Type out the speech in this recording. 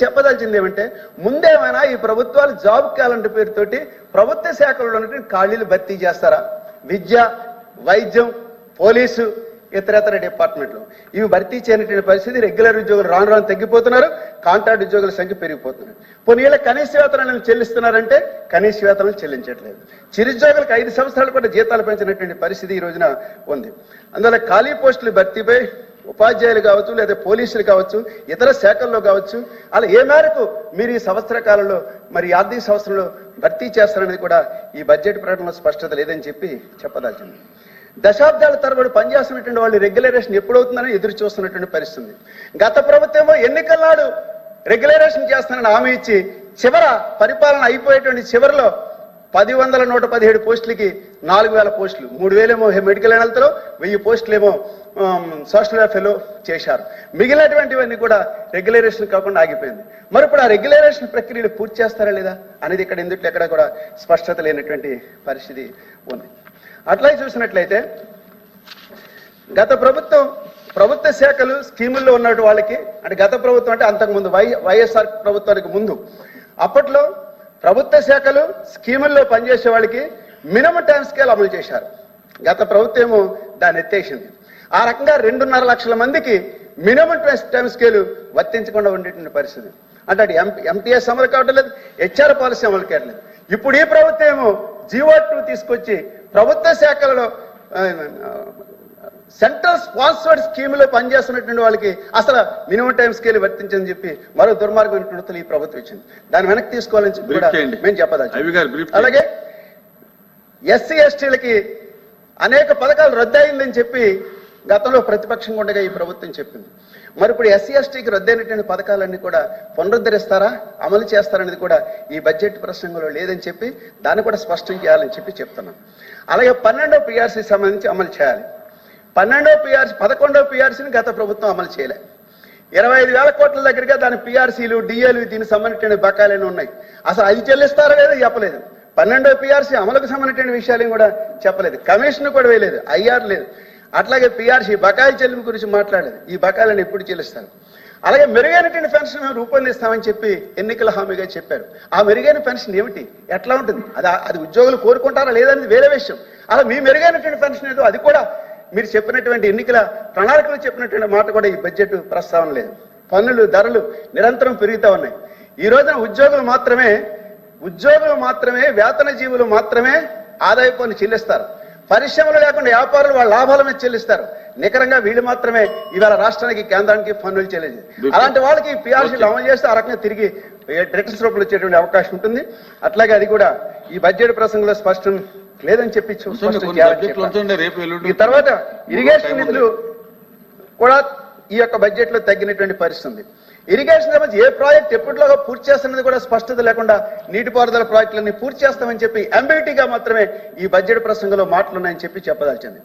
చెప్పదలిచింది ఏమంటే ముందేమైనా ఈ ప్రభుత్వాలు జాబ్ క్యాలెండర్ పేరుతోటి ప్రభుత్వ శాఖల్లో ఉన్నటువంటి ఖాళీలు భర్తీ చేస్తారా? విద్య, వైద్యం, పోలీసు, ఇతర డిపార్ట్మెంట్లు ఇవి భర్తీ చేయనటువంటి పరిస్థితి. రెగ్యులర్ ఉద్యోగులు రాను రాను తగ్గిపోతున్నారు, కాంట్రాక్ట్ ఉద్యోగుల సంఖ్య పెరిగిపోతున్నారు. పోనీళ్ళ కనీస వేతనాలను చెల్లిస్తున్నారంటే కనీస వేతనాలు చెల్లించట్లేదు. చిరుద్యోగులకు 5 సంవత్సరాలు కూడా జీతాలు పెంచినటువంటి పరిస్థితి ఈ రోజున ఉంది. అందువల్ల ఖాళీ పోస్టులు భర్తీపై ఉపాధ్యాయులు కావచ్చు, లేదా పోలీసులు కావచ్చు, ఇతర శాఖల్లో కావచ్చు, అలా ఏ మేరకు మీరు ఈ సంవత్సర కాలంలో మరి ఆర్థిక సంవత్సరంలో భర్తీ చేస్తారనేది కూడా ఈ బడ్జెట్ ప్రకటనలో స్పష్టత లేదని చెప్పి చెప్పదలిచింది. దశాబ్దాల తరబడి పనిచేస్తున్నటువంటి వాళ్ళు రెగ్యులరేషన్ ఎప్పుడవుతుందని ఎదురు చూస్తున్నటువంటి పరిస్థితి. గత ప్రభుత్వమో ఎన్నికల నాడు రెగ్యులరేషన్ చేస్తానని హామీ ఇచ్చి చివర పరిపాలన అయిపోయేటువంటి చివరిలో 1,117 పోస్టులకి 4,000 పోస్టులు, 3,000 ఏమో మెడికల్ హెల్త్లో, 1000 పోస్టులేమో సోషల్ వెల్ఫేర్లో చేశారు. మిగిలినటువంటివన్నీ కూడా రెగ్యులరేషన్ కాకుండా ఆగిపోయింది. మరి ఇప్పుడు ఆ రెగ్యులరేషన్ ప్రక్రియలు పూర్తి చేస్తారా లేదా అనేది ఇక్కడ ఎందుకు ఎక్కడ కూడా స్పష్టత లేనటువంటి పరిస్థితి ఉంది. అట్లాగే చూసినట్లయితే గత ప్రభుత్వ శాఖలు స్కీముల్లో ఉన్నటువంటి వాళ్ళకి, అంటే గత ప్రభుత్వం అంటే అంతకుముందు వైఎస్ఆర్ ప్రభుత్వానికి ముందు, అప్పట్లో ప్రభుత్వ శాఖలు స్కీముల్లో పనిచేసే వాళ్ళకి మినిమం టైం స్కేల్ అమలు చేశారు. గత ప్రభుత్వం ఏమో దాన్ని ఎత్తేసింది. ఆ రకంగా 2.5 లక్షల మందికి మినిమం టైం స్కేల్ వర్తించకుండా ఉండేటువంటి పరిస్థితి. అంటే అటు ఎంటీఎస్ అమలు కావడం లేదు, హెచ్ఆర్ పాలసీ అమలు కావట్లేదు. ఇప్పుడు ఈ ప్రభుత్వం ఏమో జీవో2 తీసుకొచ్చి ప్రభుత్వ శాఖలలో సెంట్రల్ స్పాన్సర్డ్ స్కీమ్లో పనిచేస్తున్నటువంటి వాళ్ళకి అసలు మినిమం టైం స్కేల్ వర్తించని చెప్పి మరో దుర్మార్గం ఈ ప్రభుత్వం ఇచ్చింది. దాన్ని వెనక్కి తీసుకోవాలని చెప్పి కూడా మేము చెప్పదలుచుకున్నాం. అలాగే ఎస్సీ ఎస్టీలకి అనేక పథకాలు రద్దయిందని చెప్పి గతంలో ప్రతిపక్షంగా ఉండగా ఈ ప్రభుత్వం చెప్పింది. మరి ఇప్పుడు ఎస్సీ ఎస్టీకి రద్దయినటువంటి పథకాలన్నీ కూడా పునరుద్ధరిస్తారా, అమలు చేస్తారనేది కూడా ఈ బడ్జెట్ ప్రసంగంలో లేదని చెప్పి దాన్ని కూడా స్పష్టం చేయాలని చెప్పి చెప్తున్నాం. అలాగే 12వ పిఆర్సీ సంబంధించి అమలు చేయాలి. 11వ పిఆర్సీని గత ప్రభుత్వం అమలు చేయలే. 25,000 కోట్ల దగ్గరగా దాని పిఆర్సీలు, డిఏలు, దీనికి సంబంధించిన బకాయిలు ఉన్నాయి. అసలు అది చెల్లిస్తారో లేదో చెప్పలేదు. 12వ పిఆర్సీ అమలుకు సంబంధించిన విషయాలు కూడా చెప్పలేదు. కమిషన్ కూడా వేయలేదు, ఐఆర్ లేదు. అట్లాగే పిఆర్సీ బకాయి చెల్లింపు గురించి మాట్లాడలేదు. ఈ బకాయిలను ఎప్పుడు చెల్లిస్తారు? అలాగే మెరుగైనటువంటి పెన్షన్ మేము రూపొందిస్తామని చెప్పి ఎన్నికల హామీగా చెప్పారు. ఆ మెరుగైన పెన్షన్ ఏమిటి, ఎట్లా ఉంటుంది? అది ఉద్యోగులు కోరుకుంటారా లేదనేది వేరే విషయం. అలా మీ మెరుగైనటువంటి పెన్షన్ ఏదో అది కూడా మీరు చెప్పినటువంటి ఎన్నికల ప్రణాళికలు చెప్పినటువంటి మాట కూడా ఈ బడ్జెట్ ప్రస్తావన లేదు. పన్నులు, ధరలు నిరంతరం పెరుగుతూ ఉన్నాయి. ఈ రోజున ఉద్యోగులు మాత్రమే వేతన జీవులు మాత్రమే ఆదాయ పన్ను చెల్లిస్తారు. పరిశ్రమలు లేకుండా వ్యాపారులు వాళ్ళ లాభాల మీద చెల్లిస్తారు. నికరంగా వీళ్ళు మాత్రమే ఇవాళ రాష్ట్రానికి, కేంద్రానికి పన్నులు చెల్లించారు. అలాంటి వాళ్ళకి పిఆర్సీలు అమలు చేస్తే ఆ రకంగా తిరిగి రిటర్న్స్ రూపంలో వచ్చేటువంటి అవకాశం ఉంటుంది. అట్లాగే అది కూడా ఈ బడ్జెట్ ప్రసంగంలో స్పష్టం లేదని చెప్పి ఈ తర్వాత ఇరిగేషన్ నిధులు కూడా ఈ యొక్క బడ్జెట్ లో తగ్గినటువంటి పరిస్థితి. ఇరిగేషన్ సంబంధించి ఏ ప్రాజెక్ట్ ఎప్పటిలోగా పూర్తి చేస్తున్నది కూడా స్పష్టత లేకుండా నీటిపారుదల ప్రాజెక్టులన్నీ పూర్తి చేస్తామని చెప్పి ఎంబీటీగా మాత్రమే ఈ బడ్జెట్ ప్రసంగంలో మాటలున్నాయని చెప్పి చెప్పదలిచింది.